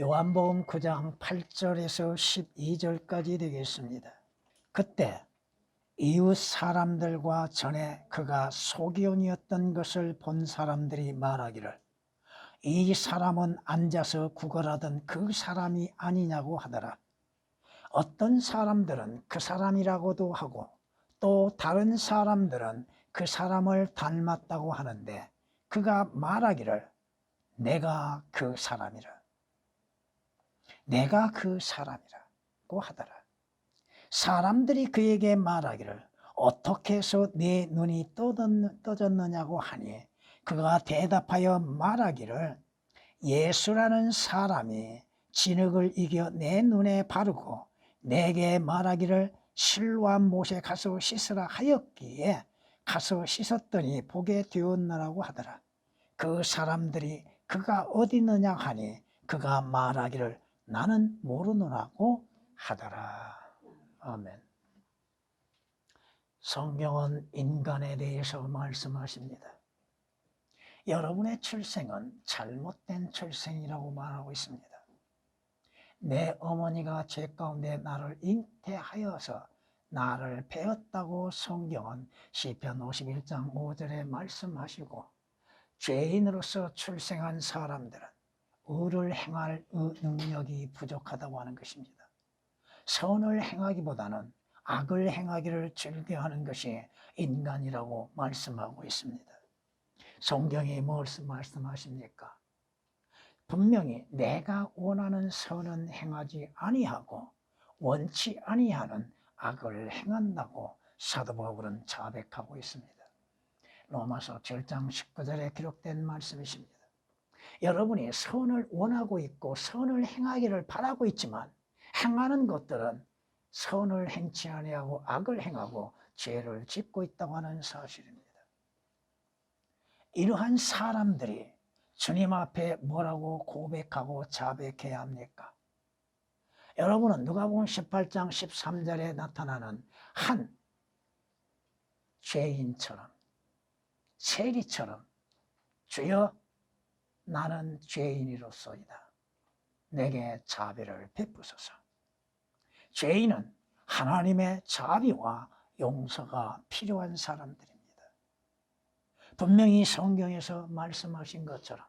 요한복음 9장 8절에서 12절까지 되겠습니다. 그때 이웃 사람들과 전에 그가 소기온이었던 것을 본 사람들이 말하기를 이 사람은 앉아서 구걸하던 그 사람이 아니냐고 하더라. 어떤 사람들은 그 사람이라고도 하고 또 다른 사람들은 그 사람을 닮았다고 하는데 그가 말하기를 내가 그 사람이라. 내가 그 사람이라고 하더라. 사람들이 그에게 말하기를 어떻게 해서 네 눈이 떠졌느냐고 하니 그가 대답하여 말하기를 예수라는 사람이 진흙을 이겨 내 눈에 바르고 내게 말하기를 실로암 못에 가서 씻으라 하였기에 가서 씻었더니 보게 되었느라고 하더라. 그 사람들이 그가 어디 있느냐 하니 그가 말하기를 나는 모르노라고 하더라. 아멘. 성경은 인간에 대해서 말씀하십니다. 여러분의 출생은 잘못된 출생이라고 말하고 있습니다. 내 어머니가 죄 가운데 나를 잉태하여서 나를 배었다고 성경은 시편 51장 5절에 말씀하시고 죄인으로서 출생한 사람들은 의를 행할 능력이 부족하다고 하는 것입니다. 선을 행하기보다는 악을 행하기를 즐겨하는 것이 인간이라고 말씀하고 있습니다. 성경이 무엇을 말씀하십니까? 분명히 내가 원하는 선은 행하지 아니하고 원치 아니하는 악을 행한다고 사도 바울은 자백하고 있습니다. 로마서 7장 19절에 기록된 말씀이십니다. 여러분이 선을 원하고 있고 선을 행하기를 바라고 있지만 행하는 것들은 선을 행치 아니하고 악을 행하고 죄를 짓고 있다고 하는 사실입니다. 이러한 사람들이 주님 앞에 뭐라고 고백하고 자백해야 합니까? 여러분은 누가복음 18장 13절에 나타나는 한 죄인처럼 세리처럼 주여 나는 죄인이로소이다. 내게 자비를 베푸소서. 죄인은 하나님의 자비와 용서가 필요한 사람들입니다. 분명히 성경에서 말씀하신 것처럼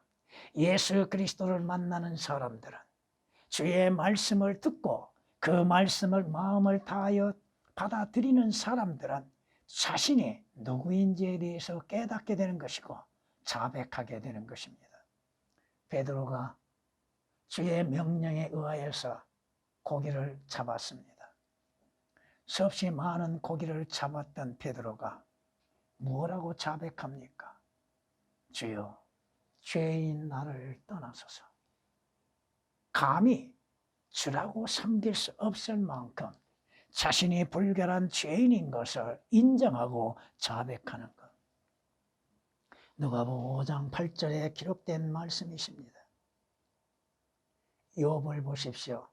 예수 그리스도를 만나는 사람들은 주의 말씀을 듣고 그 말씀을 마음을 다하여 받아들이는 사람들은 자신이 누구인지에 대해서 깨닫게 되는 것이고 자백하게 되는 것입니다. 베드로가 주의 명령에 의하여서 고기를 잡았습니다. 수없이 많은 고기를 잡았던 베드로가 뭐라고 자백합니까? 주여, 죄인 나를 떠나소서. 감히 주라고 섬길 수 없을 만큼 자신이 불결한 죄인인 것을 인정하고 자백하는 것. 누가복음 5장 8절에 기록된 말씀이십니다. 욥을 보십시오.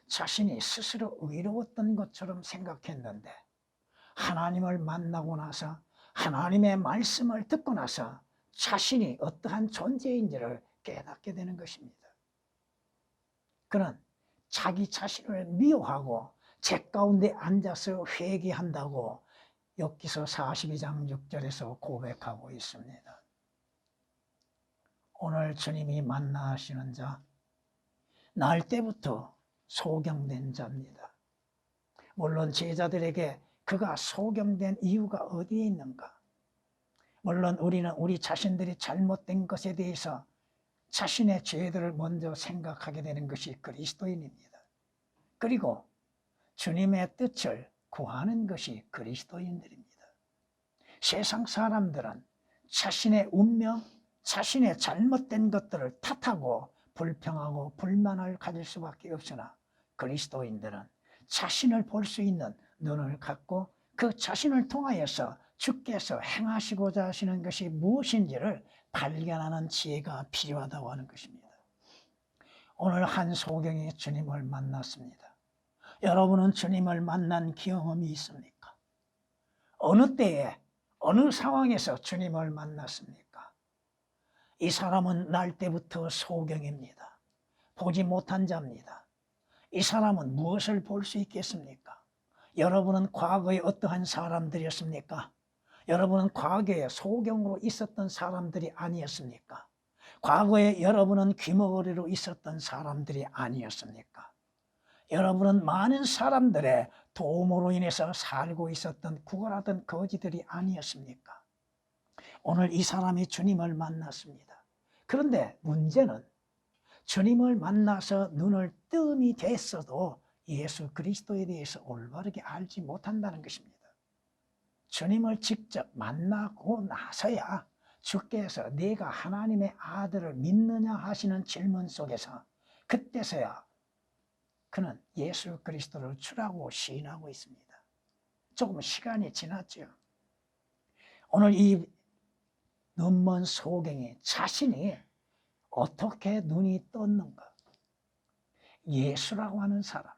자신이 스스로 의로웠던 것처럼 생각했는데 하나님을 만나고 나서 하나님의 말씀을 듣고 나서 자신이 어떠한 존재인지를 깨닫게 되는 것입니다. 그는 자기 자신을 미워하고 죄 가운데 앉아서 회개한다고 욥기서 42장 6절에서 고백하고 있습니다. 오늘 주님이 만나시는 자, 날 때부터 소경된 자입니다. 물론 제자들에게 그가 소경된 이유가 어디에 있는가? 물론 우리는 우리 자신들이 잘못된 것에 대해서 자신의 죄들을 먼저 생각하게 되는 것이 그리스도인입니다. 그리고 주님의 뜻을 구하는 것이 그리스도인들입니다. 세상 사람들은 자신의 운명, 자신의 잘못된 것들을 탓하고 불평하고 불만을 가질 수밖에 없으나 그리스도인들은 자신을 볼 수 있는 눈을 갖고 그 자신을 통하여서 주께서 행하시고자 하시는 것이 무엇인지를 발견하는 지혜가 필요하다고 하는 것입니다. 오늘 한 소경이 주님을 만났습니다. 여러분은 주님을 만난 경험이 있습니까? 어느 때에 어느 상황에서 주님을 만났습니까? 이 사람은 날 때부터 소경입니다. 보지 못한 자입니다. 이 사람은 무엇을 볼 수 있겠습니까? 여러분은 과거에 어떠한 사람들이었습니까? 여러분은 과거에 소경으로 있었던 사람들이 아니었습니까? 과거에 여러분은 귀머거리로 있었던 사람들이 아니었습니까? 여러분은 많은 사람들의 도움으로 인해서 살고 있었던 구걸하던 거지들이 아니었습니까? 오늘 이 사람이 주님을 만났습니다. 그런데 문제는 주님을 만나서 눈을 뜸이 됐어도 예수 그리스도에 대해서 올바르게 알지 못한다는 것입니다. 주님을 직접 만나고 나서야 주께서 네가 하나님의 아들을 믿느냐 하시는 질문 속에서 그때서야 그는 예수 그리스도를 주라고 시인하고 있습니다. 조금 시간이 지났죠. 오늘 이 눈먼 소경이 자신이 어떻게 눈이 떴는가? 예수라고 하는 사람,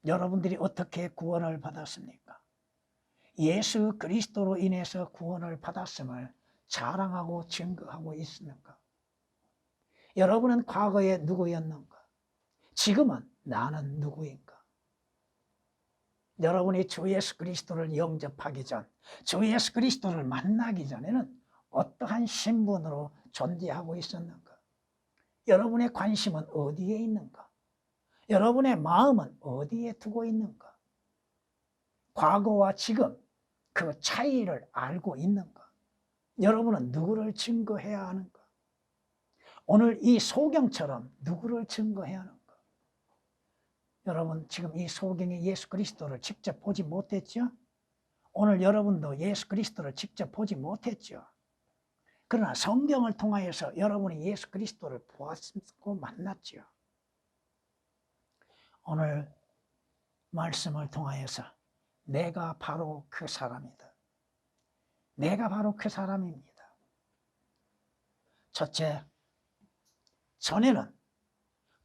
여러분들이 어떻게 구원을 받았습니까? 예수 그리스도로 인해서 구원을 받았음을 자랑하고 증거하고 있습니까? 여러분은 과거에 누구였는가? 지금은 나는 누구인가? 여러분이 주 예수 그리스도를 영접하기 전, 주 예수 그리스도를 만나기 전에는 어떠한 신분으로 존재하고 있었는가? 여러분의 관심은 어디에 있는가? 여러분의 마음은 어디에 두고 있는가? 과거와 지금 그 차이를 알고 있는가? 여러분은 누구를 증거해야 하는가? 오늘 이 소경처럼 누구를 증거해야 하는가? 여러분 지금 이 소경이 예수 그리스도를 직접 보지 못했죠? 오늘 여러분도 예수 그리스도를 직접 보지 못했죠? 그러나 성경을 통하여서 여러분이 예수 그리스도를 보았고 만났죠. 오늘 말씀을 통하여서 내가 바로 그 사람이다. 내가 바로 그 사람입니다. 첫째, 전에는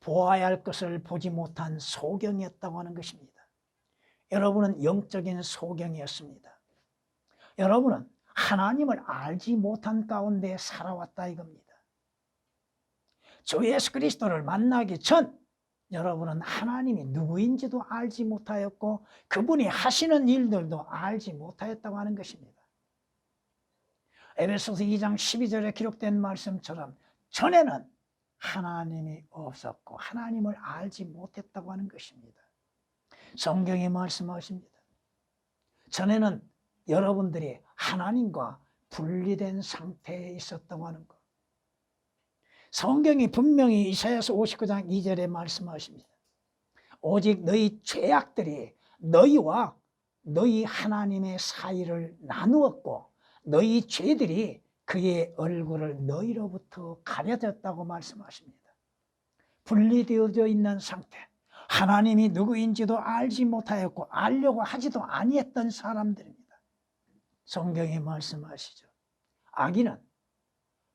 보아야 할 것을 보지 못한 소경이었다고 하는 것입니다. 여러분은 영적인 소경이었습니다. 여러분은 하나님을 알지 못한 가운데 살아왔다 이겁니다. 주 예수 그리스도를 만나기 전 여러분은 하나님이 누구인지도 알지 못하였고 그분이 하시는 일들도 알지 못하였다고 하는 것입니다. 에베소서 2장 12절에 기록된 말씀처럼 전에는 하나님이 없었고 하나님을 알지 못했다고 하는 것입니다. 성경이 말씀하십니다. 전에는 여러분들이 하나님과 분리된 상태에 있었다고 하는 것. 성경이 분명히 이사야서 59장 2절에 말씀하십니다. 오직 너희 죄악들이 너희와 너희 하나님의 사이를 나누었고 너희 죄들이 그의 얼굴을 너희로부터 가려졌다고 말씀하십니다. 분리되어져 있는 상태, 하나님이 누구인지도 알지 못하였고 알려고 하지도 아니했던 사람들입니다. 성경이 말씀하시죠. 악인은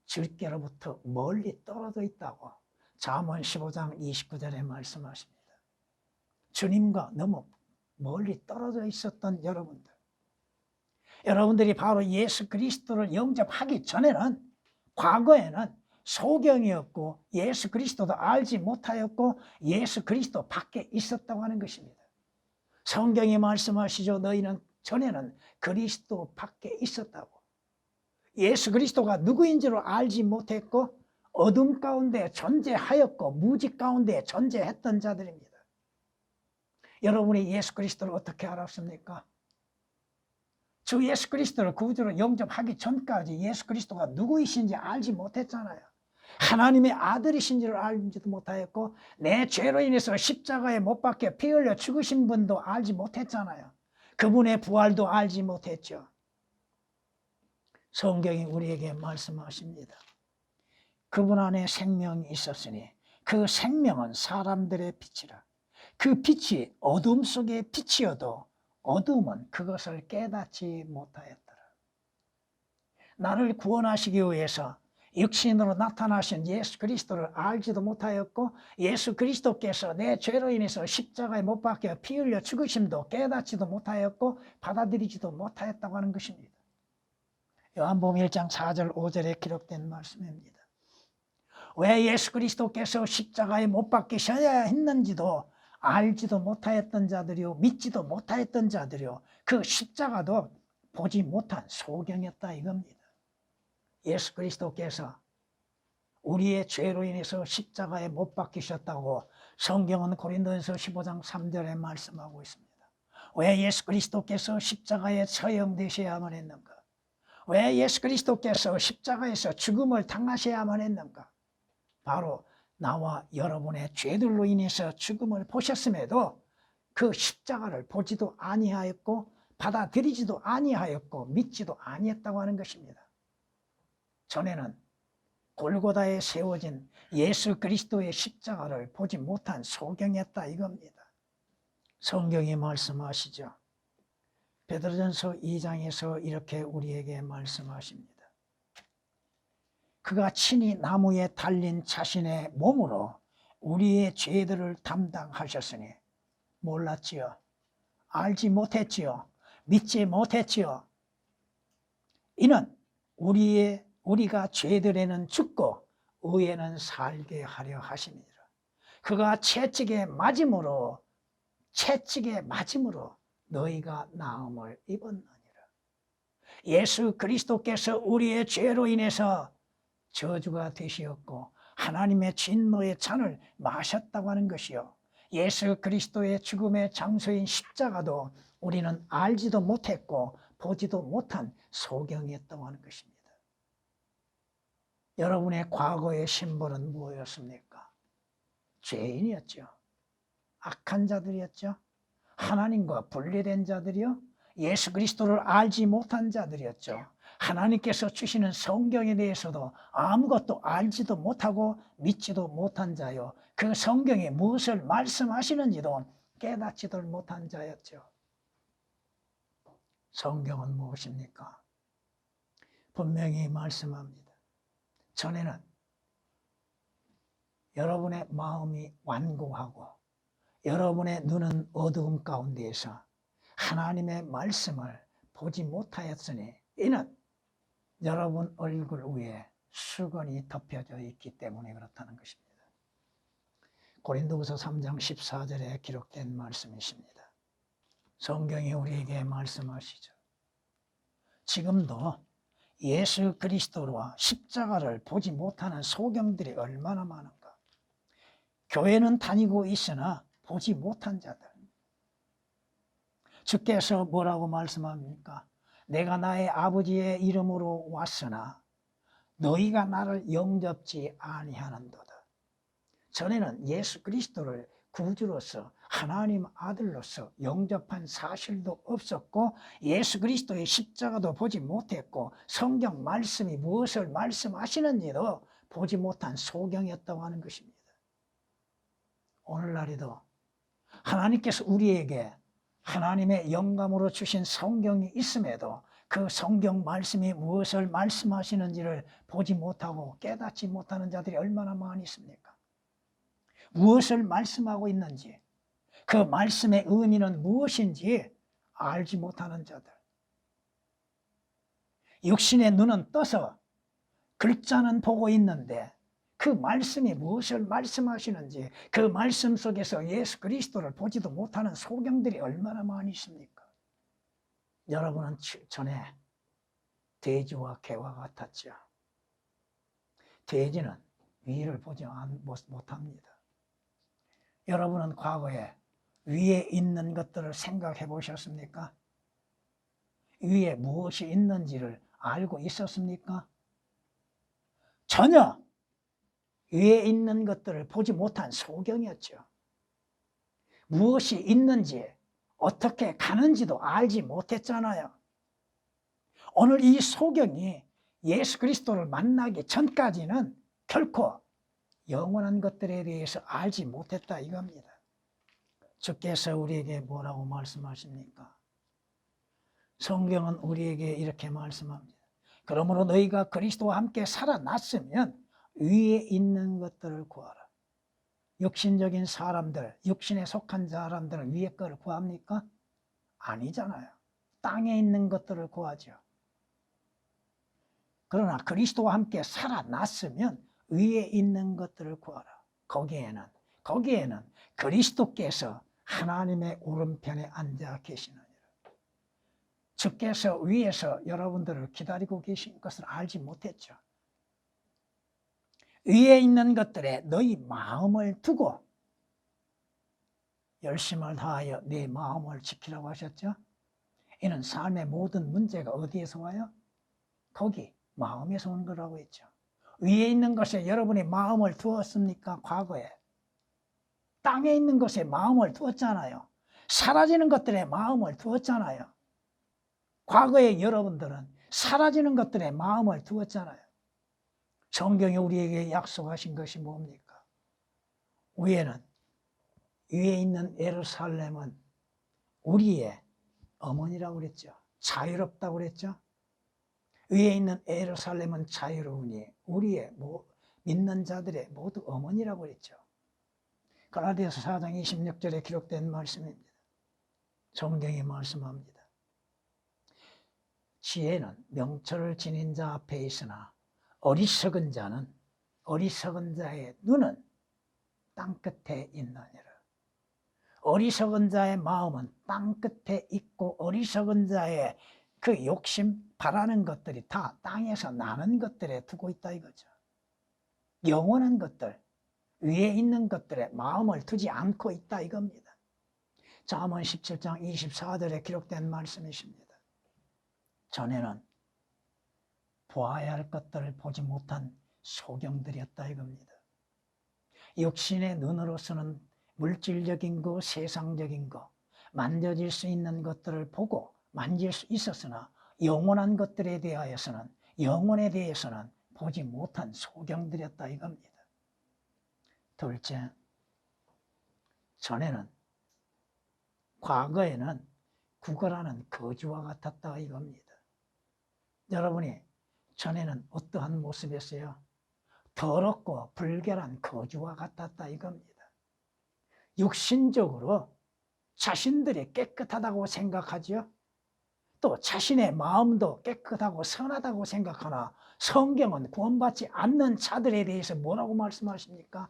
주께로부터 멀리 떨어져 있다고 잠언 15장 29절에 말씀하십니다. 주님과 너무 멀리 떨어져 있었던 여러분들이 바로 예수 그리스도를 영접하기 전에는 과거에는 소경이었고 예수 그리스도도 알지 못하였고 예수 그리스도 밖에 있었다고 하는 것입니다. 성경이 말씀하시죠. 너희는 전에는 그리스도 밖에 있었다고. 예수 그리스도가 누구인지를 알지 못했고 어둠 가운데 존재하였고 무지 가운데 존재했던 자들입니다. 여러분이 예수 그리스도를 어떻게 알았습니까? 주 예수 그리스도를 구주로 영접하기 전까지 예수 그리스도가 누구이신지 알지 못했잖아요. 하나님의 아들이신지를 알지도 못하였고 내 죄로 인해서 십자가에 못 박혀 피 흘려 죽으신 분도 알지 못했잖아요. 그분의 부활도 알지 못했죠. 성경이 우리에게 말씀하십니다. 그분 안에 생명이 있었으니 그 생명은 사람들의 빛이라. 그 빛이 어둠 속의 빛이어도 어둠은 그것을 깨닫지 못하였더라. 나를 구원하시기 위해서 육신으로 나타나신 예수 그리스도를 알지도 못하였고 예수 그리스도께서 내 죄로 인해서 십자가에 못 박혀 피 흘려 죽으심도 깨닫지도 못하였고 받아들이지도 못하였다고 하는 것입니다. 요한복음 1장 4절 5절에 기록된 말씀입니다. 왜 예수 그리스도께서 십자가에 못 박히셔야 했는지도 알지도 못하였던 자들이요, 믿지도 못하였던 자들이요, 그 십자가도 보지 못한 소경이었다 이겁니다. 예수 그리스도께서 우리의 죄로 인해서 십자가에 못 박히셨다고 성경은 고린도전서 15장 3절에 말씀하고 있습니다. 왜 예수 그리스도께서 십자가에 처형되셔야만 했는가? 왜 예수 그리스도께서 십자가에서 죽음을 당하셔야만 했는가? 바로 나와 여러분의 죄들로 인해서 죽음을 보셨음에도 그 십자가를 보지도 아니하였고 받아들이지도 아니하였고 믿지도 아니했다고 하는 것입니다. 전에는 골고다에 세워진 예수 그리스도의 십자가를 보지 못한 소경이었다 이겁니다. 성경이 말씀하시죠. 베드로전서 2장에서 이렇게 우리에게 말씀하십니다. 그가 친히 나무에 달린 자신의 몸으로 우리의 죄들을 담당하셨으니 몰랐지요. 알지 못했지요. 믿지 못했지요. 이는 우리가 죄들에는 죽고 의에는 살게 하려 하심이니라. 그가 채찍에 맞음으로 너희가 나음을 입었느니라. 예수 그리스도께서 우리의 죄로 인해서 저주가 되시었고 하나님의 진노의 잔을 마셨다고 하는 것이요, 예수 그리스도의 죽음의 장소인 십자가도 우리는 알지도 못했고 보지도 못한 소경이었다고 하는 것입니다. 여러분의 과거의 신분은 무엇이었습니까? 죄인이었죠. 악한 자들이었죠. 하나님과 분리된 자들이요, 예수 그리스도를 알지 못한 자들이었죠. 하나님께서 주시는 성경에 대해서도 아무것도 알지도 못하고 믿지도 못한 자요, 그 성경에 무엇을 말씀하시는지도 깨닫지도 못한 자였죠. 성경은 무엇입니까? 분명히 말씀합니다. 전에는 여러분의 마음이 완고하고 여러분의 눈은 어두움 가운데에서 하나님의 말씀을 보지 못하였으니 이는 여러분 얼굴 위에 수건이 덮여져 있기 때문에 그렇다는 것입니다. 고린도후서 3장 14절에 기록된 말씀이십니다. 성경이 우리에게 말씀하시죠. 지금도 예수 그리스도와 십자가를 보지 못하는 소경들이 얼마나 많은가. 교회는 다니고 있으나 보지 못한 자들. 주께서 뭐라고 말씀합니까? 내가 나의 아버지의 이름으로 왔으나 너희가 나를 영접지 아니하는도다. 전에는 예수 그리스도를 구주로서 하나님 아들로서 영접한 사실도 없었고 예수 그리스도의 십자가도 보지 못했고 성경 말씀이 무엇을 말씀하시는지도 보지 못한 소경이었다고 하는 것입니다. 오늘날에도 하나님께서 우리에게 하나님의 영감으로 주신 성경이 있음에도 그 성경 말씀이 무엇을 말씀하시는지를 보지 못하고 깨닫지 못하는 자들이 얼마나 많이 있습니까? 무엇을 말씀하고 있는지, 그 말씀의 의미는 무엇인지 알지 못하는 자들. 육신의 눈은 떠서 글자는 보고 있는데 그 말씀이 무엇을 말씀하시는지, 그 말씀 속에서 예수 그리스도를 보지도 못하는 소경들이 얼마나 많이 있습니까? 여러분은 전에 돼지와 개와 같았죠. 돼지는 위를 보지 못합니다. 여러분은 과거에 위에 있는 것들을 생각해 보셨습니까? 위에 무엇이 있는지를 알고 있었습니까? 전혀 위에 있는 것들을 보지 못한 소경이었죠. 무엇이 있는지 어떻게 가는지도 알지 못했잖아요. 오늘 이 소경이 예수 그리스도를 만나기 전까지는 결코 영원한 것들에 대해서 알지 못했다 이겁니다. 주께서 우리에게 뭐라고 말씀하십니까? 성경은 우리에게 이렇게 말씀합니다. 그러므로 너희가 그리스도와 함께 살아났으면 위에 있는 것들을 구하라. 육신적인 사람들, 육신에 속한 사람들은 위에 것을 구합니까? 아니잖아요. 땅에 있는 것들을 구하죠. 그러나 그리스도와 함께 살아났으면 위에 있는 것들을 구하라. 거기에는 그리스도께서 하나님의 오른편에 앉아 계시느니라. 주께서 위에서 여러분들을 기다리고 계신 것을 알지 못했죠. 위에 있는 것들에 너희 마음을 두고 열심을 다하여 네 마음을 지키라고 하셨죠. 이는 삶의 모든 문제가 어디에서 와요? 거기 마음에서 온 거라고 했죠. 위에 있는 것에 여러분이 마음을 두었습니까? 과거에 땅에 있는 것에 마음을 두었잖아요. 사라지는 것들에 마음을 두었잖아요. 과거에 여러분들은 사라지는 것들에 마음을 두었잖아요. 성경이 우리에게 약속하신 것이 뭡니까? 위에 있는 예루살렘은 우리의 어머니라고 그랬죠. 자유롭다고 그랬죠. 위에 있는 예루살렘은 자유로우니 우리의 믿는 자들의 모두 어머니라고 그랬죠. 갈라디아서 4장 26절에 기록된 말씀입니다. 성경이 말씀합니다. 지혜는 명철을 지닌 자 앞에 있으나 어리석은 자의 눈은 땅끝에 있느니라. 어리석은 자의 마음은 땅끝에 있고 어리석은 자의 그 욕심 바라는 것들이 다 땅에서 나는 것들에 두고 있다 이거죠. 영원한 것들, 위에 있는 것들에 마음을 두지 않고 있다 이겁니다. 잠언 17장 24절에 기록된 말씀이십니다. 전에는 보아야 할 것들을 보지 못한 소경들이었다 이겁니다. 육신의 눈으로서는 물질적인 거, 세상적인 거, 만져질 수 있는 것들을 보고 만질 수 있었으나 영원한 것들에 영혼에 대해서는 보지 못한 소경들이었다 이겁니다. 둘째, 과거에는 구걸하는 거지와 같았다 이겁니다. 여러분이 전에는 어떠한 모습이었어요? 더럽고 불결한 거지와 같았다 이겁니다. 육신적으로 자신들이 깨끗하다고 생각하죠. 또 자신의 마음도 깨끗하고 선하다고 생각하나 성경은 구원받지 않는 자들에 대해서 뭐라고 말씀하십니까?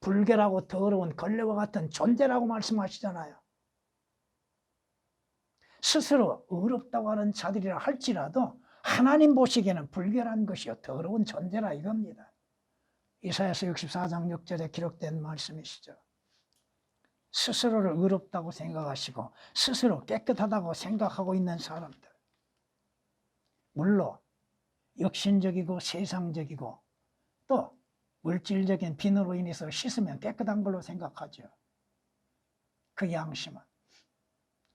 불결하고 더러운 걸레와 같은 존재라고 말씀하시잖아요. 스스로 의롭다고 하는 자들이라 할지라도 하나님 보시기에는 불결한 것이요 더러운 존재라 이겁니다. 이사야서 64장 6절에 기록된 말씀이시죠. 스스로를 의롭다고 생각하시고 스스로 깨끗하다고 생각하고 있는 사람들, 물론 육신적이고 세상적이고 또 물질적인 비누로 인해서 씻으면 깨끗한 걸로 생각하죠. 그 양심은,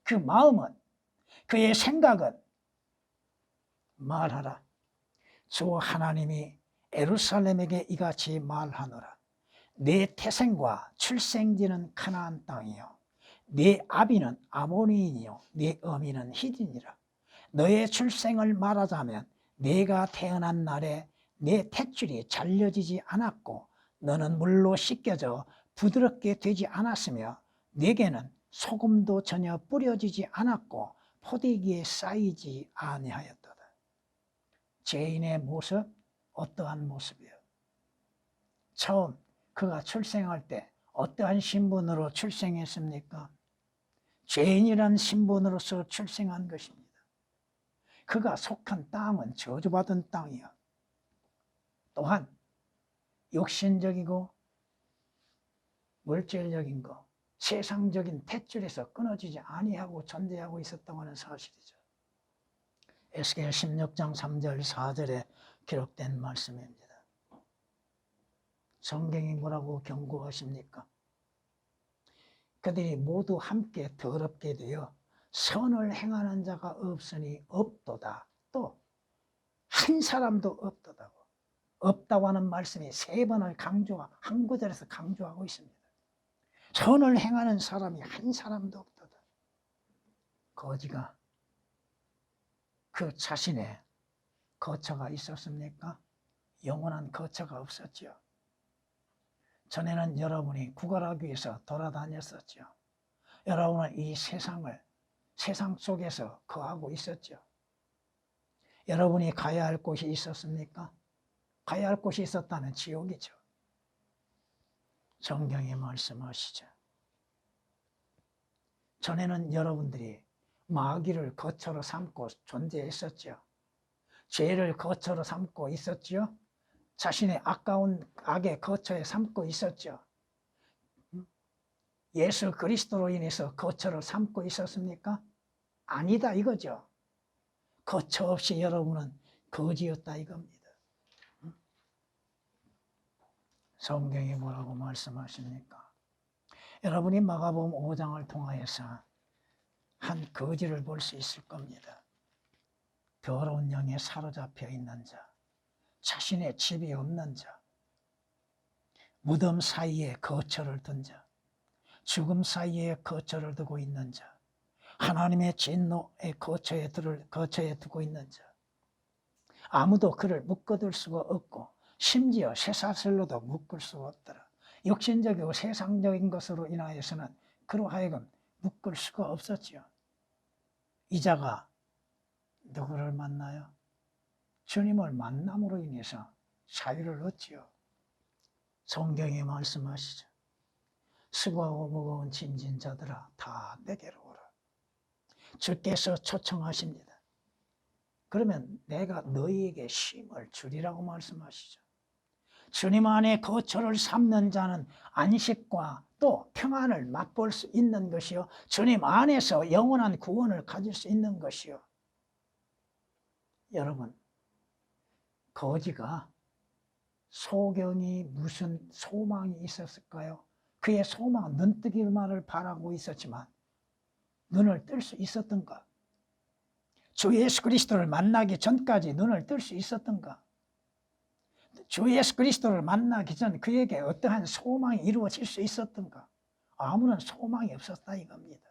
그 마음은, 그의 생각은 말하라. 주 하나님이 예루살렘에게 이같이 말하노라. 내 태생과 출생지는 가나안 땅이요 내 아비는 아모리인이요 내 어미는 히디니라. 너의 출생을 말하자면 내가 태어난 날에 내 탯줄이 잘려지지 않았고 너는 물로 씻겨져 부드럽게 되지 않았으며 내게는 소금도 전혀 뿌려지지 않았고 포대기에 쌓이지 아니하였도다. 죄인의 모습 어떠한 모습이요? 처음 그가 출생할 때 어떠한 신분으로 출생했습니까? 죄인이란 신분으로서 출생한 것입니다. 그가 속한 땅은 저주받은 땅이요 또한 육신적이고 물질적인 것, 세상적인 탯줄에서 끊어지지 아니하고 존재하고 있었다고 하는 사실이죠. 에스겔 16장 3절 4절에 기록된 말씀입니다. 성경이 뭐라고 경고하십니까? 그들이 모두 함께 더럽게 되어 선을 행하는 자가 없으니 없도다. 또 한 사람도 없도다고. 없다고 하는 말씀이 3번을 한 구절에서 강조하고 있습니다. 선을 행하는 사람이 한 사람도 없도다. 거지가 그 자신의 거처가 있었습니까? 영원한 거처가 없었죠. 전에는 여러분이 구걸하기 위해서 돌아다녔었죠. 여러분은 이 세상 속에서 거하고 있었죠. 여러분이 가야 할 곳이 있었습니까? 가야 할 곳이 있었다는 지옥이죠. 성경이 말씀하시죠. 전에는 여러분들이 마귀를 거처로 삼고 존재했었죠. 죄를 거처로 삼고 있었죠. 자신의 아까운 악의 거처에 삼고 있었죠. 예수 그리스도로 인해서 거처를 삼고 있었습니까? 아니다 이거죠. 거처 없이 여러분은 거지였다 이겁니다. 성경이 뭐라고 말씀하십니까? 여러분이 마가복음 5장을 통하여서 한 거지를 볼 수 있을 겁니다. 더러운 영에 사로잡혀 있는 자, 자신의 집이 없는 자, 무덤 사이에 거처를 둔 자, 죽음 사이에 거처를 두고 있는 자, 하나님의 진노의 거처에 두고 있는 자, 아무도 그를 묶어둘 수가 없고 심지어 쇠사슬로도 묶을 수가 없더라. 육신적이고 세상적인 것으로 인하여서는 그로 하여금 묶을 수가 없었지요. 이 자가 누구를 만나요? 주님을 만남으로 인해서 자유를 얻지요. 성경에 말씀하시죠. 수고하고 무거운 짐진 자들아 다 내게로 오라. 주께서 초청하십니다. 그러면 내가 너희에게 쉼을 주리라고 말씀하시죠. 주님 안에 거처를 삼는 자는 안식과 또 평안을 맛볼 수 있는 것이요, 주님 안에서 영원한 구원을 가질 수 있는 것이요. 여러분, 거지가 소경이 무슨 소망이 있었을까요? 그의 소망은 눈뜨기만을 바라고 있었지만 눈을 뜰 수 있었던가? 주 예수 그리스도를 만나기 전까지 눈을 뜰 수 있었던가? 주 예수 그리스도를 만나기 전 그에게 어떠한 소망이 이루어질 수 있었던가? 아무런 소망이 없었다 이겁니다.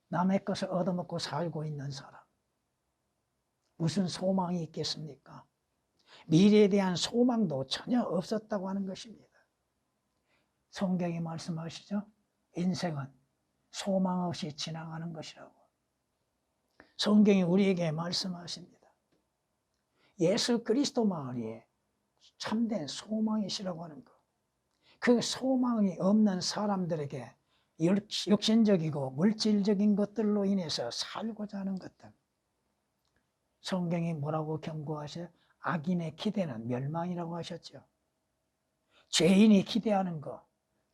남의 것을 얻어먹고 살고 있는 사람, 무슨 소망이 있겠습니까? 미래에 대한 소망도 전혀 없었다고 하는 것입니다. 성경이 말씀하시죠. 인생은 소망 없이 지나가는 것이라고. 성경이 우리에게 말씀하십니다. 예수 그리스도만이 참된 소망이시라고 하는 것. 그 소망이 없는 사람들에게 육신적이고 물질적인 것들로 인해서 살고자 하는 것들. 성경이 뭐라고 경고하셔요? 악인의 기대는 멸망이라고 하셨죠. 죄인이 기대하는 것,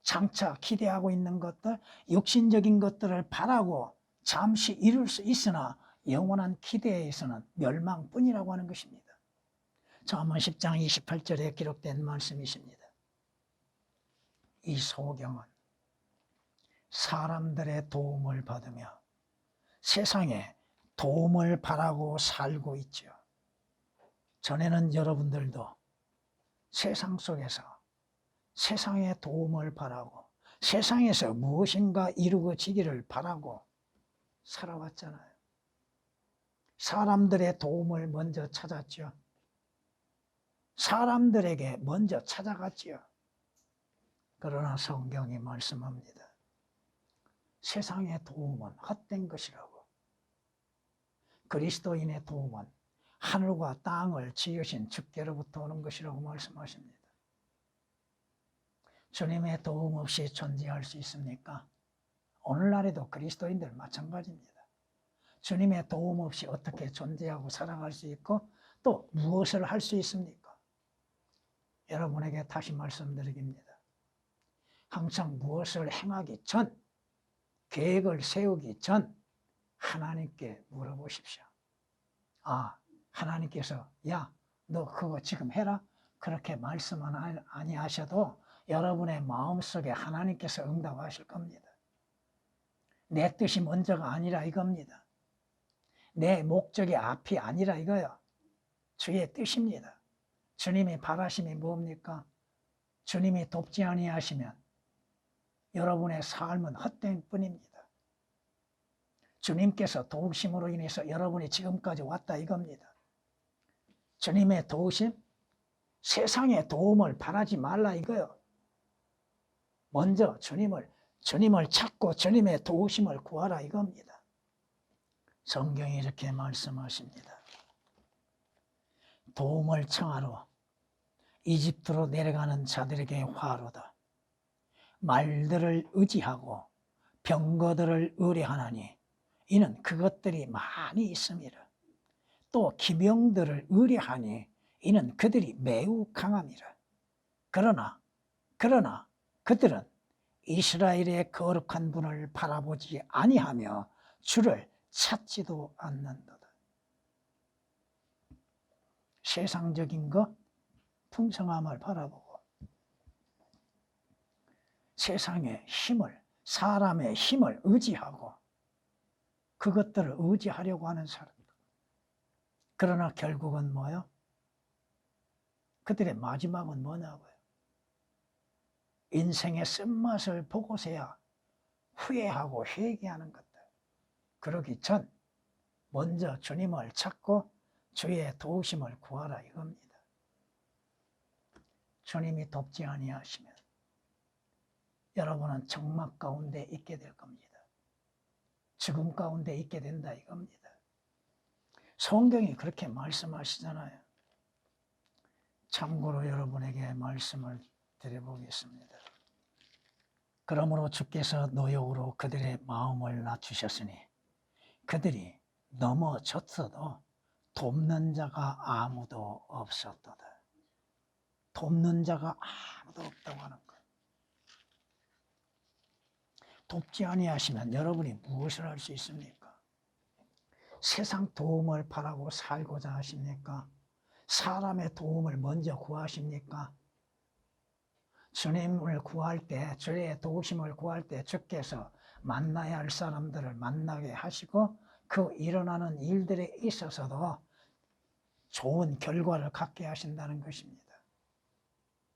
장차 기대하고 있는 것들, 육신적인 것들을 바라고 잠시 이룰 수 있으나 영원한 기대에서는 멸망뿐이라고 하는 것입니다. 잠언 10장 28절에 기록된 말씀이십니다. 이 소경은 사람들의 도움을 받으며 세상에 도움을 바라고 살고 있죠. 전에는 여러분들도 세상 속에서 세상의 도움을 바라고 세상에서 무엇인가 이루어지기를 바라고 살아왔잖아요. 사람들의 도움을 먼저 찾았죠. 사람들에게 먼저 찾아갔지요. 그러나 성경이 말씀합니다. 세상의 도움은 헛된 것이라고. 그리스도인의 도움은 하늘과 땅을 지으신 주께로부터 오는 것이라고 말씀하십니다. 주님의 도움 없이 존재할 수 있습니까? 오늘날에도 그리스도인들 마찬가지입니다. 주님의 도움 없이 어떻게 존재하고 살아갈 수 있고 또 무엇을 할 수 있습니까? 여러분에게 다시 말씀드립니다. 항상 무엇을 행하기 전, 계획을 세우기 전 하나님께 물어보십시오. 아, 하나님께서 야, 너 그거 지금 해라? 그렇게 말씀은 아니하셔도 여러분의 마음속에 하나님께서 응답하실 겁니다. 내 뜻이 먼저가 아니라 이겁니다. 내 목적이 앞이 아니라 이거요. 주의 뜻입니다. 주님이 바라심이 뭡니까? 주님이 돕지 아니하시면 여러분의 삶은 헛된 뿐입니다. 주님께서 도우심으로 인해서 여러분이 지금까지 왔다 이겁니다. 주님의 도우심? 세상의 도움을 바라지 말라 이거요. 먼저 주님을 찾고 주님의 도우심을 구하라 이겁니다. 성경이 이렇게 말씀하십니다. 도움을 청하러 이집트로 내려가는 자들에게 화로다. 말들을 의지하고 병거들을 의뢰하나니 이는 그것들이 많이 있음이라. 또 기병들을 의뢰하니 이는 그들이 매우 강함이라. 그러나 그들은 이스라엘의 거룩한 분을 바라보지 아니하며 주를 찾지도 않는도다. 세상적인 것, 풍성함을 바라보고 세상의 힘을, 사람의 힘을 의지하고 그것들을 의지하려고 하는 사람들. 그러나 결국은 뭐요? 그들의 마지막은 뭐냐고요? 인생의 쓴맛을 보고서야 후회하고 회개하는 것들. 그러기 전 먼저 주님을 찾고 주의 도우심을 구하라 이겁니다. 주님이 돕지 아니하시면 여러분은 정막 가운데 있게 될 겁니다. 죽음 가운데 있게 된다 이겁니다. 성경이 그렇게 말씀하시잖아요. 참고로 여러분에게 말씀을 드려보겠습니다. 그러므로 주께서 노역으로 그들의 마음을 낮추셨으니 그들이 넘어졌어도 돕는 자가 아무도 없었도다. 돕는 자가 아무도 없다고 하는 것. 돕지 아니하시면 여러분이 무엇을 할 수 있습니까? 세상 도움을 바라고 살고자 하십니까? 사람의 도움을 먼저 구하십니까? 주님을 구할 때, 주의 도우심을 구할 때 주께서 만나야 할 사람들을 만나게 하시고 그 일어나는 일들에 있어서도 좋은 결과를 갖게 하신다는 것입니다.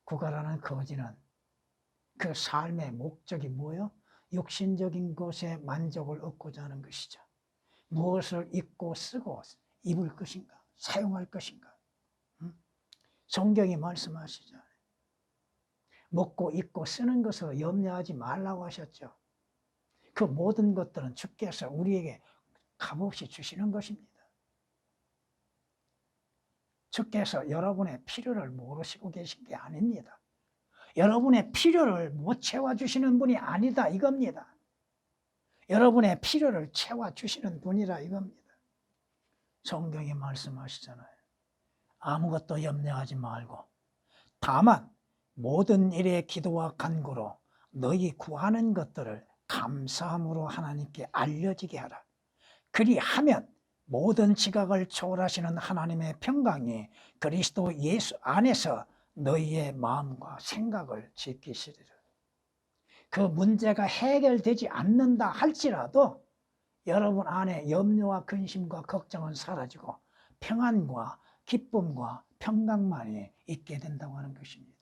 구가라는 거지는 그 삶의 목적이 뭐예요? 육신적인 것에 만족을 얻고자 하는 것이죠. 무엇을 입고 쓰고 입을 것인가? 사용할 것인가? 성경이 말씀하시죠. 먹고 입고 쓰는 것을 염려하지 말라고 하셨죠. 그 모든 것들은 주께서 우리에게 값없이 주시는 것입니다. 주께서 여러분의 필요를 모르시고 계신 게 아닙니다. 여러분의 필요를 못 채워주시는 분이 아니다 이겁니다. 여러분의 필요를 채워주시는 분이라 이겁니다. 성경이 말씀하시잖아요. 아무것도 염려하지 말고 다만 모든 일에 기도와 간구로 너희 구하는 것들을 감사함으로 하나님께 알려지게 하라. 그리하면 모든 지각을 초월하시는 하나님의 평강이 그리스도 예수 안에서 너희의 마음과 생각을 지키시리라. 그 문제가 해결되지 않는다 할지라도 여러분 안에 염려와 근심과 걱정은 사라지고 평안과 기쁨과 평강만이 있게 된다고 하는 것입니다.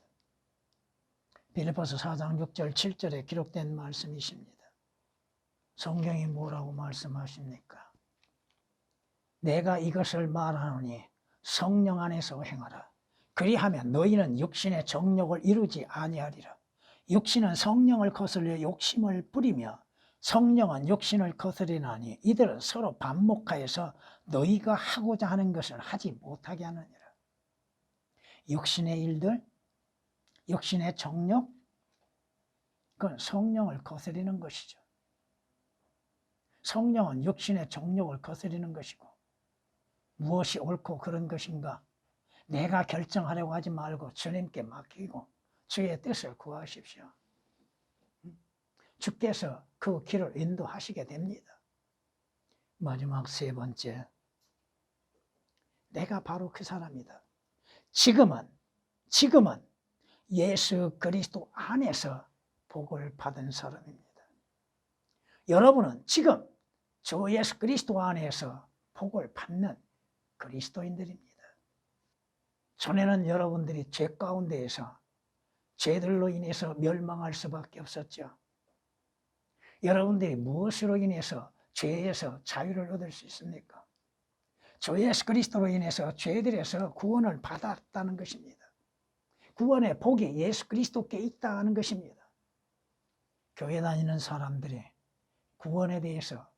빌립보서 4장 6절 7절에 기록된 말씀이십니다. 성경이 뭐라고 말씀하십니까? 내가 이것을 말하노니 성령 안에서 행하라. 그리하면 너희는 육신의 정욕을 이루지 아니하리라. 육신은 성령을 거슬려 욕심을 부리며 성령은 육신을 거스리나니 이들은 서로 반목하여서 너희가 하고자 하는 것을 하지 못하게 하느니라. 육신의 일들, 육신의 정욕, 그건 성령을 거스리는 것이죠. 성령은 육신의 정욕을 거스리는 것이고 무엇이 옳고 그런 것인가 내가 결정하려고 하지 말고 주님께 맡기고 주의 뜻을 구하십시오. 주께서 그 길을 인도하시게 됩니다. 마지막 세 번째, 내가 바로 그 사람이다. 지금은 예수 그리스도 안에서 복을 받은 사람입니다. 여러분은 지금 주 예수 그리스도 안에서 복을 받는 그리스도인들입니다. 전에는 여러분들이 죄 가운데에서 죄들로 인해서 멸망할 수밖에 없었죠. 여러분들이 무엇으로 인해서 죄에서 자유를 얻을 수 있습니까? 주 예수 그리스도로 인해서 죄들에서 구원을 받았다는 것입니다. 구원의 복이 예수 그리스도께 있다는 것입니다. 교회 다니는 사람들이 구원에 대해서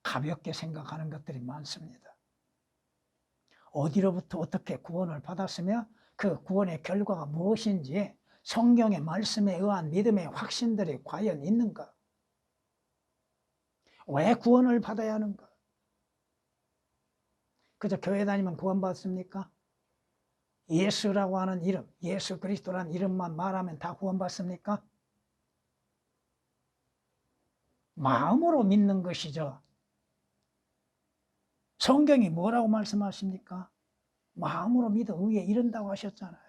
가볍게 생각하는 것들이 많습니다. 어디로부터 어떻게 구원을 받았으며 그 구원의 결과가 무엇인지 성경의 말씀에 의한 믿음의 확신들이 과연 있는가? 왜 구원을 받아야 하는가? 그저 교회 다니면 구원받습니까? 예수라고 하는 이름, 예수 그리스도라는 이름만 말하면 다 구원받습니까? 마음으로 믿는 것이죠. 성경이 뭐라고 말씀하십니까? 마음으로 믿어 의에 이른다고 하셨잖아요.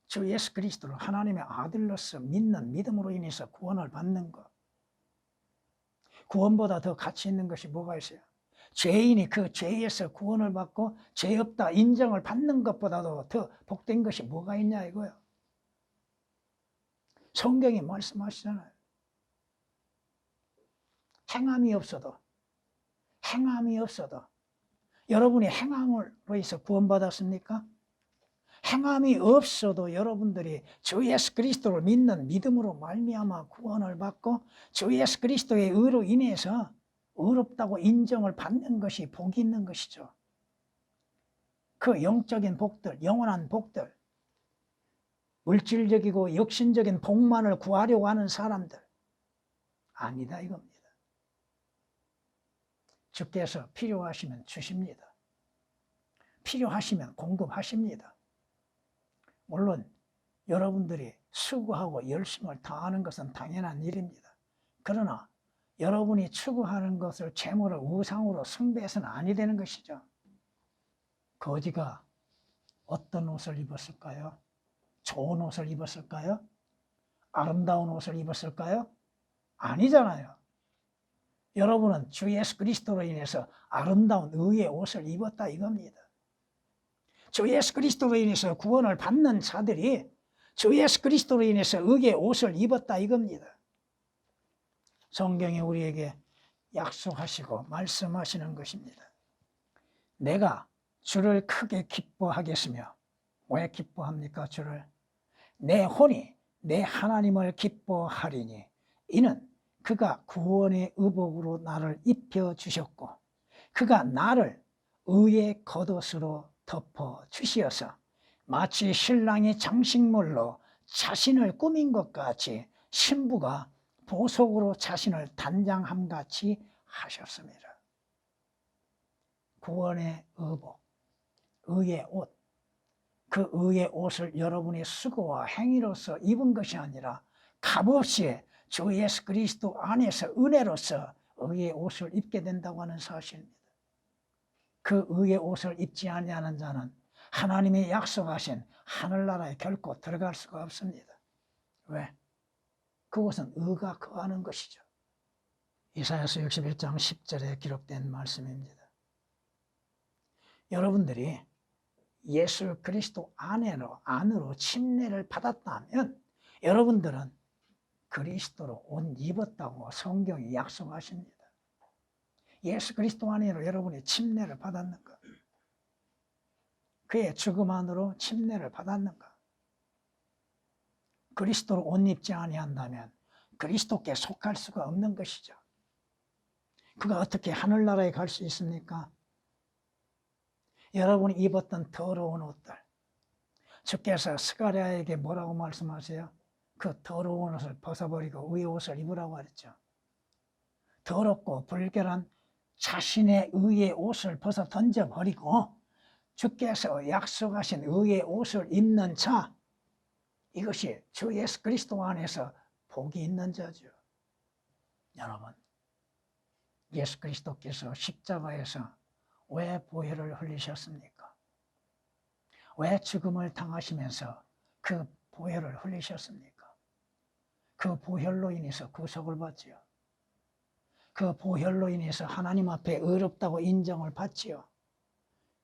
주 예수 그리스도를 하나님의 아들로서 믿는 믿음으로 인해서 구원을 받는 것. 구원보다 더 가치 있는 것이 뭐가 있어요? 죄인이 그 죄에서 구원을 받고 죄 없다 인정을 받는 것보다도 더 복된 것이 뭐가 있냐 이거요. 성경이 말씀하시잖아요. 행함이 없어도 여러분이 행함으로 해서 구원받았습니까? 행함이 없어도 여러분들이 주 예수 그리스도를 믿는 믿음으로 말미암아 구원을 받고 주 예수 그리스도의 의로 인해서 의롭다고 인정을 받는 것이 복이 있는 것이죠. 그 영적인 복들, 영원한 복들, 물질적이고 육신적인 복만을 구하려고 하는 사람들 아니다 이겁니다. 주께서 필요하시면 주십니다. 필요하시면 공급하십니다. 물론 여러분들이 수고하고 열심을 다하는 것은 당연한 일입니다. 그러나 여러분이 추구하는 것을 재물을 우상으로 숭배해서는 아니 되는 것이죠. 거지가 어떤 옷을 입었을까요? 좋은 옷을 입었을까요? 아름다운 옷을 입었을까요? 아니잖아요. 여러분은 주 예수 그리스도로 인해서 아름다운 의의 옷을 입었다 이겁니다. 주 예수 그리스도로 인해서 구원을 받는 자들이 주 예수 그리스도로 인해서 의의 옷을 입었다 이겁니다. 성경이 우리에게 약속하시고 말씀하시는 것입니다. 내가 주를 크게 기뻐하겠으며 왜 기뻐합니까? 주를 내 혼이 내 하나님을 기뻐하리니 이는 그가 구원의 의복으로 나를 입혀주셨고 그가 나를 의의 겉옷으로 덮어주시어서 마치 신랑이 장식물로 자신을 꾸민 것 같이 신부가 보석으로 자신을 단장함같이 하셨습니다. 구원의 의복, 의의 옷, 그 의의 옷을 여러분의 수고와 행위로서 입은 것이 아니라 값없이 주 예수 그리스도 안에서 은혜로서 의의 옷을 입게 된다고 하는 사실입니다. 그 의의 옷을 입지 아니하는 자는 하나님이 약속하신 하늘나라에 결코 들어갈 수가 없습니다. 왜? 그것은 의가 거하는 것이죠. 이사야서 61장 10절에 기록된 말씀입니다. 여러분들이 예수 그리스도 안으로 침례를 받았다면 여러분들은 그리스도로 옷 입었다고 성경이 약속하십니다. 예수 그리스도 안으로 여러분이 침례를 받았는가? 그의 죽음 안으로 침례를 받았는가? 그리스도로 옷 입지 아니한다면 그리스도께 속할 수가 없는 것이죠. 그가 어떻게 하늘나라에 갈 수 있습니까? 여러분이 입었던 더러운 옷들, 주께서 스가랴에게 뭐라고 말씀하세요? 그 더러운 옷을 벗어버리고 의의 옷을 입으라고 하랬죠. 더럽고 불결한 자신의 의의 옷을 벗어 던져버리고 주께서 약속하신 의의 옷을 입는 자, 이것이 주 예수 그리스도 안에서 복이 있는 자죠. 여러분, 예수 그리스도께서 십자가에서 왜 보혈을 흘리셨습니까? 왜 죽음을 당하시면서 그 보혈을 흘리셨습니까? 그 보혈로 인해서 구속을 받지요. 그 보혈로 인해서 하나님 앞에 의롭다고 인정을 받지요.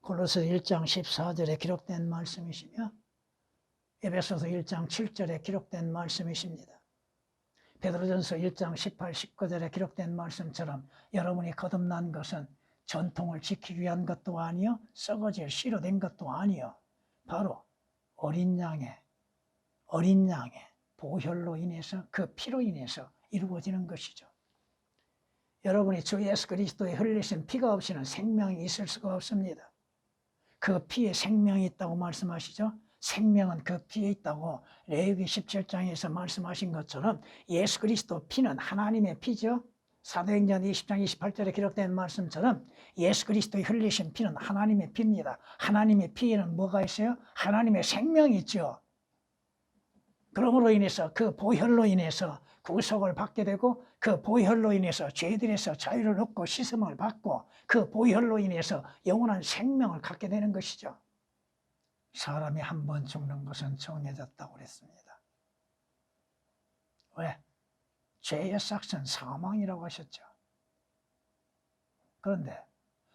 골로새 1장 14절에 기록된 말씀이시며 에베소서 1장 7절에 기록된 말씀이십니다. 베드로전서 1장 18, 19절에 기록된 말씀처럼 여러분이 거듭난 것은 전통을 지키기 위한 것도 아니요 썩어질 씨로 된 것도 아니요 바로 어린 양의 보혈로 인해서 그 피로 인해서 이루어지는 것이죠. 여러분이 주 예수 그리스도의 흘리신 피가 없이는 생명이 있을 수가 없습니다. 그 피에 생명이 있다고 말씀하시죠. 생명은 그 피에 있다고 레위기 17장에서 말씀하신 것처럼 예수 그리스도 피는 하나님의 피죠. 사도행전 20장 28절에 기록된 말씀처럼 예수 그리스도의 흘리신 피는 하나님의 피입니다. 하나님의 피에는 뭐가 있어요? 하나님의 생명이 있죠. 그러므로 인해서 그 보혈로 인해서 구속을 받게 되고 그 보혈로 인해서 죄들에서 자유를 얻고 씻음을 받고 그 보혈로 인해서 영원한 생명을 갖게 되는 것이죠. 사람이 한 번 죽는 것은 정해졌다고 그랬습니다. 왜? 죄의 삭은 사망이라고 하셨죠. 그런데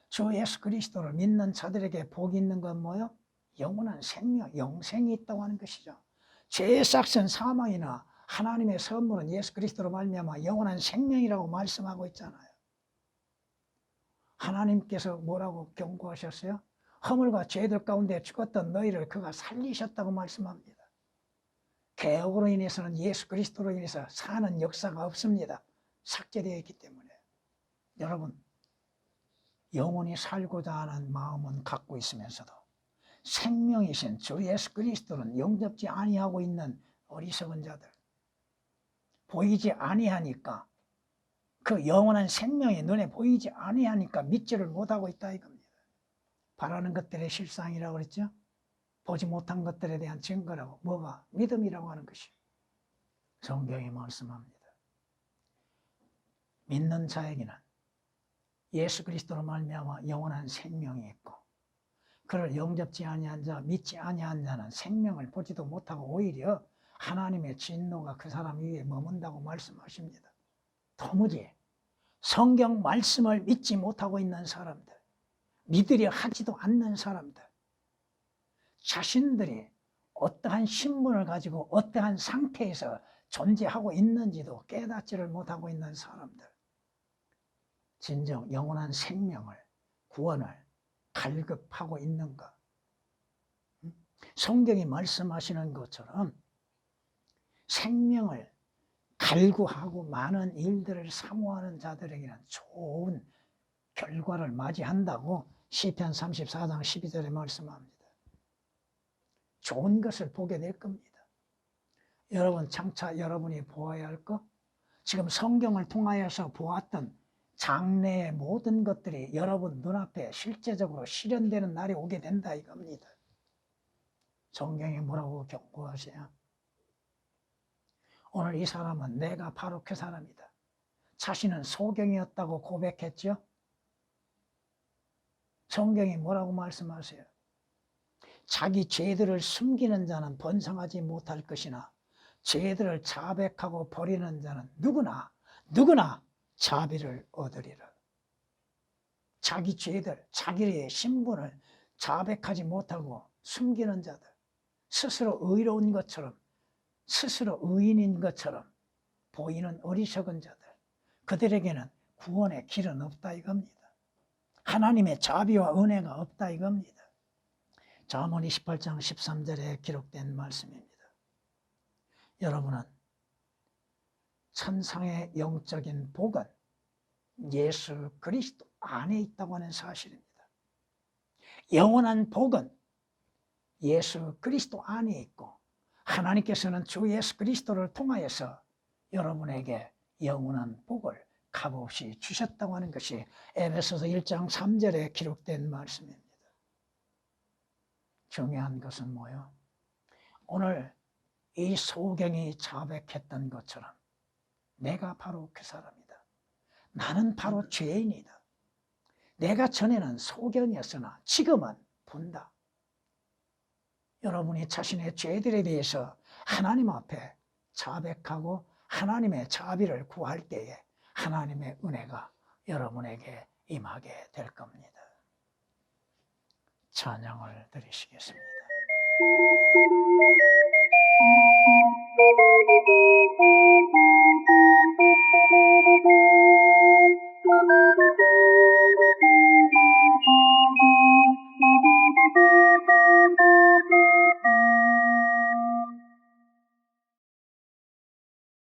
주 예수 그리스도를 믿는 자들에게 복이 있는 건 뭐예요? 영원한 생명, 영생이 있다고 하는 것이죠. 죄의 삭은 사망이나 하나님의 선물은 예수 그리스도로 말미암아 영원한 생명이라고 말씀하고 있잖아요. 하나님께서 뭐라고 경고하셨어요? 허물과 죄들 가운데 죽었던 너희를 그가 살리셨다고 말씀합니다. 개혁으로 인해서는 예수 그리스도로 인해서 사는 역사가 없습니다. 삭제되어 있기 때문에. 여러분, 영원히 살고자 하는 마음은 갖고 있으면서도 생명이신 주 예수 그리스도는 영접지 아니하고 있는 어리석은 자들, 보이지 아니하니까, 그 영원한 생명이 눈에 보이지 아니하니까 믿지를 못하고 있다 이겁니다. 바라는 것들의 실상이라고 그랬죠. 보지 못한 것들에 대한 증거라고. 뭐가? 믿음이라고 하는 것이 성경이 말씀합니다. 믿는 자에게는 예수 그리스도로 말미암아 영원한 생명이 있고, 그를 영접지 아니한 자, 믿지 아니한 자는 생명을 보지도 못하고 오히려 하나님의 진노가 그 사람 위에 머문다고 말씀하십니다. 도무지 성경 말씀을 믿지 못하고 있는 사람들, 믿으려 하지도 않는 사람들, 자신들이 어떠한 신분을 가지고 어떠한 상태에서 존재하고 있는지도 깨닫지를 못하고 있는 사람들, 진정 영원한 생명을, 구원을 갈급하고 있는가? 성경이 말씀하시는 것처럼 생명을 갈구하고 많은 일들을 사모하는 자들에게는 좋은 결과를 맞이한다고 시편 34장 12절에 말씀합니다. 좋은 것을 보게 될 겁니다. 여러분, 장차 여러분이 보아야 할 것, 지금 성경을 통하여서 보았던 장래의 모든 것들이 여러분 눈앞에 실제적으로 실현되는 날이 오게 된다 이겁니다. 성경이 뭐라고 경고하세요? 오늘 이 사람은 내가 바로 그 사람이다. 자신은 소경이었다고 고백했죠. 성경이 뭐라고 말씀하세요? 자기 죄들을 숨기는 자는 번성하지 못할 것이나 죄들을 자백하고 버리는 자는 누구나 자비를 얻으리라. 자기 죄들, 자기의 신분을 자백하지 못하고 숨기는 자들, 스스로 의로운 것처럼, 스스로 의인인 것처럼 보이는 어리석은 자들, 그들에게는 구원의 길은 없다 이겁니다. 하나님의 자비와 은혜가 없다 이겁니다. 잠언 28장 13절에 기록된 말씀입니다. 여러분은 천상의 영적인 복은 예수 그리스도 안에 있다고 하는 사실입니다. 영원한 복은 예수 그리스도 안에 있고, 하나님께서는 주 예수 그리스도를 통하여서 여러분에게 영원한 복을 값없이 주셨다고 하는 것이 에베소서 1장 3절에 기록된 말씀입니다. 중요한 것은 뭐예요? 오늘 이 소경이 자백했던 것처럼 내가 바로 그 사람이다. 나는 바로 죄인이다. 내가 전에는 소경이었으나 지금은 본다. 여러분이 자신의 죄들에 대해서 하나님 앞에 자백하고 하나님의 자비를 구할 때에 하나님의 은혜가 여러분에게 임하게 될 겁니다. 찬양을 드리시겠습니다.